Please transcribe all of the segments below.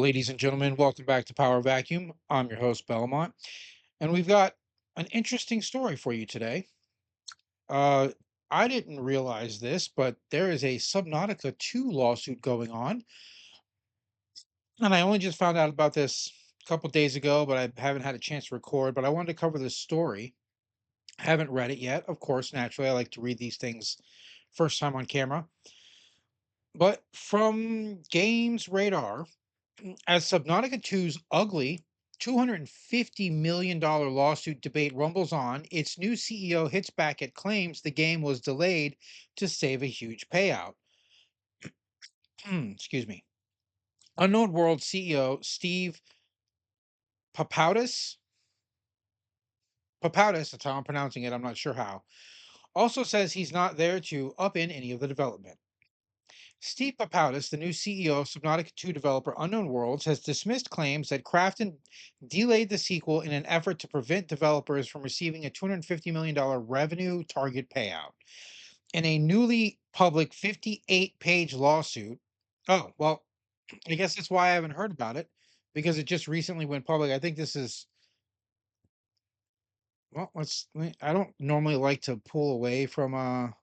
Ladies and gentlemen, welcome back to Power Vacuum. I'm your host, Belmont, and we've got an interesting story for you today. Uh, I didn't realize this, but there is a Subnautica 2 lawsuit going on, and I only just found out about this a couple days ago, but I haven't had a chance to record. But I wanted to cover this story. I haven't read it yet, of course. Naturally, I like to read these things first time on camera. But from Games Radar, as Subnautica 2's ugly $250 million lawsuit debate rumbles on, its new CEO hits back at claims the game was delayed to save a huge payout. Excuse me. Unknown World CEO Steve Papoudis, that's how I'm pronouncing it, I'm not sure how, also says he's not there to upend any of the development. Steve Papoudis, the new CEO of Subnautica 2 developer Unknown Worlds, has dismissed claims that Krafton delayed the sequel in an effort to prevent developers from receiving a $250 million revenue target payout. In a newly public 58-page lawsuit, oh, well, I guess that's why I haven't heard about it, because it just recently went public. I think this is, well, I don't normally like to pull away from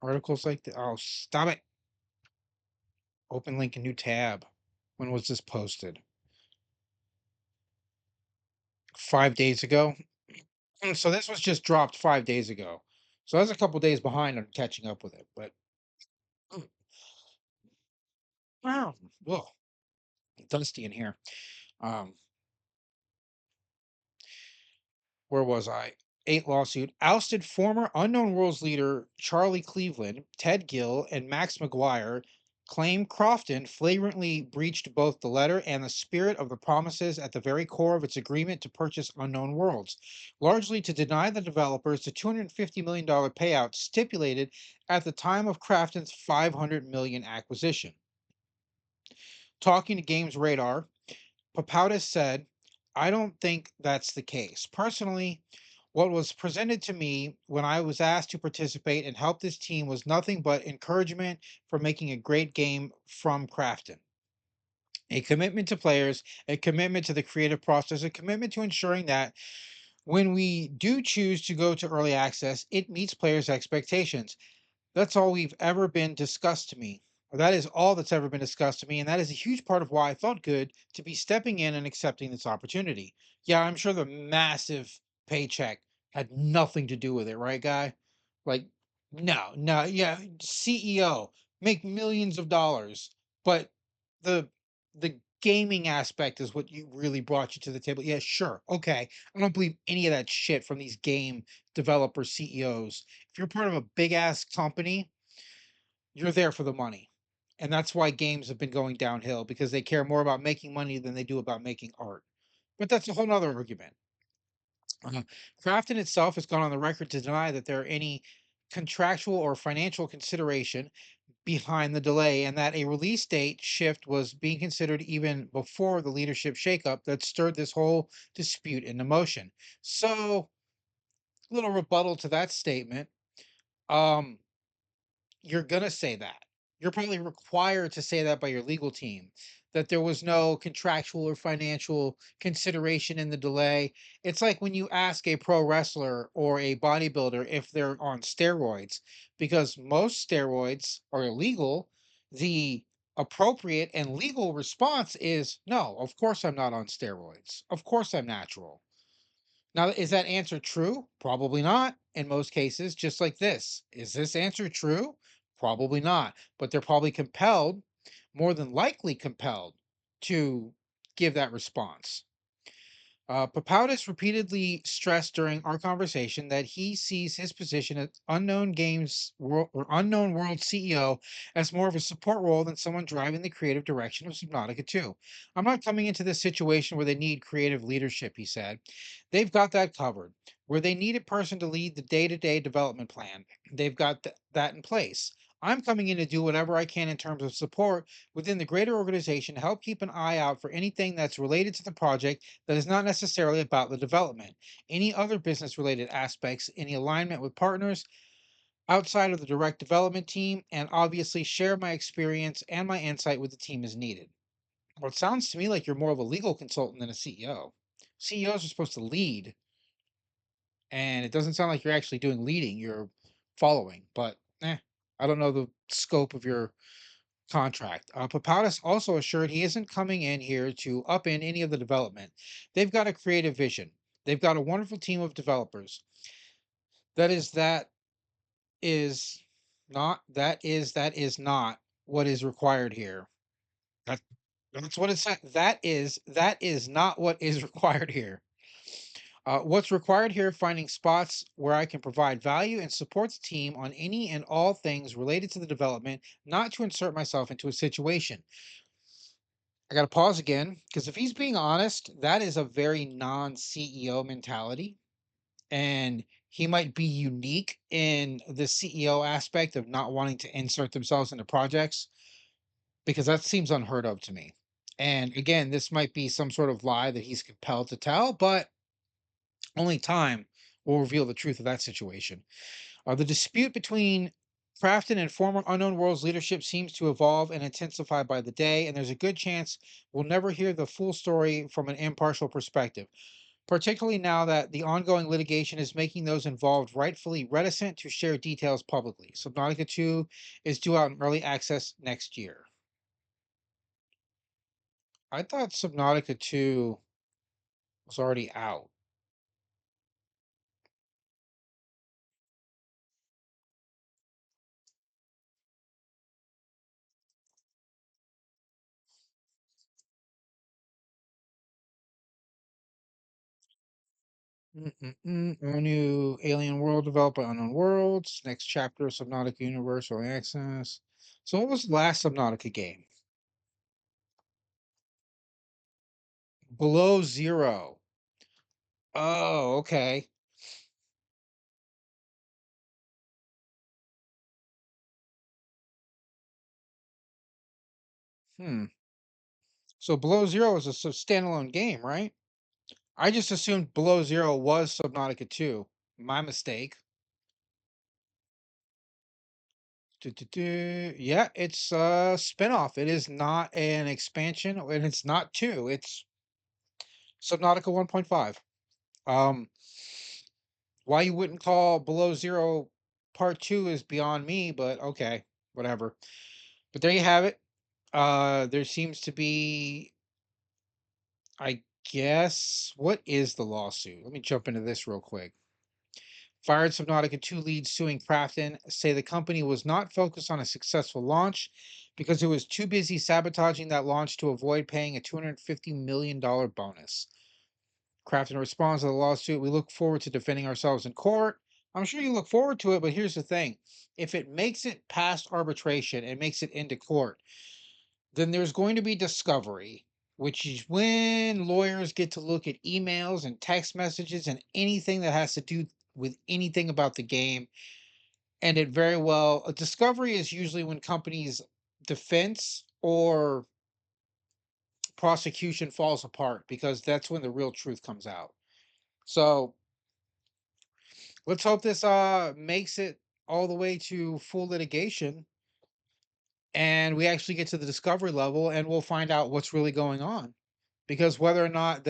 articles like that. Oh, stop it. Open link, a new tab. When was this posted? 5 days ago. So this was just dropped 5 days ago. So I was a couple days behind on catching up with it. But wow, whoa, dusty in here. Um, where was I? Eight lawsuit ousted former Unknown Worlds leader Charlie Cleveland, Ted Gill, and Max McGuire claim Krofton flagrantly breached both the letter and the spirit of the promises at the very core of its agreement to purchase Unknown Worlds, largely to deny the developers the $250 million payout stipulated at the time of Krafton's $500 million acquisition. Talking to Games Radar, Papoudis said, I don't think that's the case. Personally, what was presented to me when I was asked to participate and help this team was nothing but encouragement for making a great game from Krafton. A commitment to players, a commitment to the creative process, a commitment to ensuring that when we do choose to go to early access, it meets players' expectations. That's all we've ever been discussed to me. Or that is all that's ever been discussed to me. And that is a huge part of why I felt good to be stepping in and accepting this opportunity. Yeah, I'm sure the massive paycheck had nothing to do with it, right, guy? Like, no, no, yeah, CEO, make millions of dollars. But the the gaming aspect is what you really brought you to the table. Yeah, sure. Okay. I don't believe any of that shit from these game developer CEOs. If you're part of a big ass company, you're there for the money. And that's why games have been going downhill because they care more about making money than they do about making art. But that's a whole nother argument. Uh, Krafton itself has gone on the record to deny that there are any contractual or financial consideration behind the delay and that a release date shift was being considered even before the leadership shakeup that stirred this whole dispute into motion. So, little rebuttal to that statement. Um, you're gonna say that. You're probably required to say that by your legal team, that there was no contractual or financial consideration in the delay. It's like when you ask a pro wrestler or a bodybuilder if they're on steroids, because most steroids are illegal. The appropriate and legal response is no, of course I'm not on steroids. Of course I'm natural. Now, is that answer true? Probably not in most cases, just like this. Is this answer true? Probably not. But they're probably compelled, more than likely compelled, to give that response. Papoudis repeatedly stressed during our conversation that he sees his position as Unknown World CEO as more of a support role than someone driving the creative direction of Subnautica 2. I'm not coming into this situation where they need creative leadership, he said. They've got that covered. Where they need a person to lead the day-to-day development plan, they've got that in place. I'm coming in to do whatever I can in terms of support within the greater organization to help keep an eye out for anything that's related to the project that is not necessarily about the development. Any other business related aspects, any alignment with partners outside of the direct development team, and obviously share my experience and my insight with the team as needed. Well, it sounds to me like you're more of a legal consultant than a CEO. CEOs are supposed to lead, and it doesn't sound like you're actually doing leading, you're following. But I don't know the scope of your contract. Papadis also assured he isn't coming in here to upend any of the development. They've got a creative vision. They've got a wonderful team of developers. That is what is required here. That that's what it said. That is not what is required here. What's required here, finding spots where I can provide value and support the team on any and all things related to the development, not to insert myself into a situation. I got to pause again because if he's being honest, that is a very non CEO mentality. And he might be unique in the CEO aspect of not wanting to insert themselves into projects because that seems unheard of to me. And again, this might be some sort of lie that he's compelled to tell, but only time will reveal the truth of that situation. The dispute between Krafton and former Unknown Worlds leadership seems to evolve and intensify by the day, and there's a good chance we'll never hear the full story from an impartial perspective, particularly now that the ongoing litigation is making those involved rightfully reticent to share details publicly. Subnautica 2 is due out in early access next year. I thought Subnautica 2 was already out. All new Alien World developed by Unknown Worlds. Next chapter of Subnautica Universe Early Access. So, what was the last Subnautica game? Below Zero. Oh, okay. Hmm. So, Below Zero is a standalone game, right? I just assumed Below Zero was Subnautica 2. My mistake. Yeah, it's a spinoff. It is not an expansion, and it's not two. It's Subnautica 1.5. Um, why you wouldn't call Below Zero Part 2 is beyond me, but okay, whatever. But there you have it. There seems to be, I guess, what is the lawsuit? Let me jump into this real quick. Fired Subnautica 2 leads suing Krafton say the company was not focused on a successful launch because it was too busy sabotaging that launch to avoid paying a $250 million bonus. Krafton responds to the lawsuit. We look forward to defending ourselves in court. I'm sure you look forward to it, but here's the thing. If it makes it past arbitration and makes it into court, then there's going to be discovery, which is when lawyers get to look at emails and text messages and anything that has to do with anything about the game. And it very well, a discovery is usually when companies' defense or prosecution falls apart because that's when the real truth comes out. So let's hope this makes it all the way to full litigation and we actually get to the discovery level and we'll find out what's really going on. Because whether or not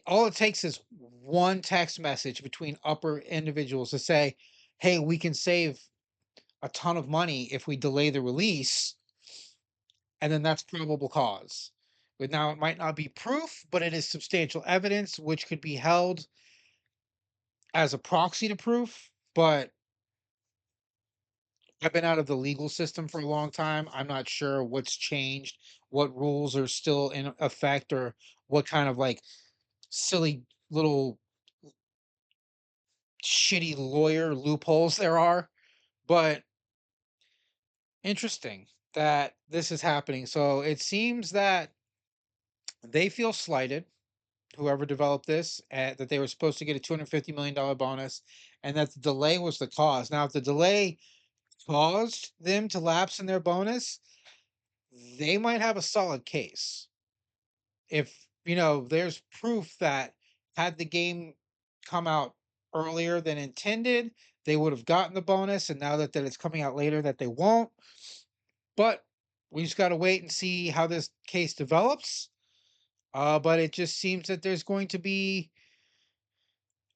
all it takes is one text message between upper individuals to say, hey, we can save a ton of money if we delay the release, and then that's probable cause. But now it might not be proof, but it is substantial evidence which could be held as a proxy to proof. But I've been out of the legal system for a long time. I'm not sure what's changed, what rules are still in effect, or what kind of like silly little shitty lawyer loopholes there are. But interesting that this is happening. So it seems that they feel slighted, whoever developed this, that they were supposed to get a $250 million bonus and that the delay was the cause. Now, if the delay caused them to lapse in their bonus, they might have a solid case. If, there's proof that had the game come out earlier than intended, they would have gotten the bonus. And now that it's coming out later, that they won't. But We just got to wait and see how this case develops. But it just seems that there's going to be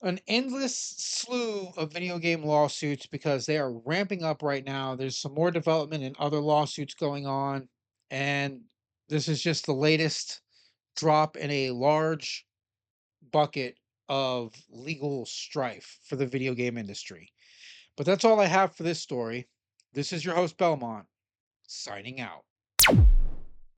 an endless slew of video game lawsuits because they are ramping up right now. There's some more development and other lawsuits going on. And this is just the latest drop in a large bucket of legal strife for the video game industry. But that's all I have for this story. This is your host, Belmont, signing out.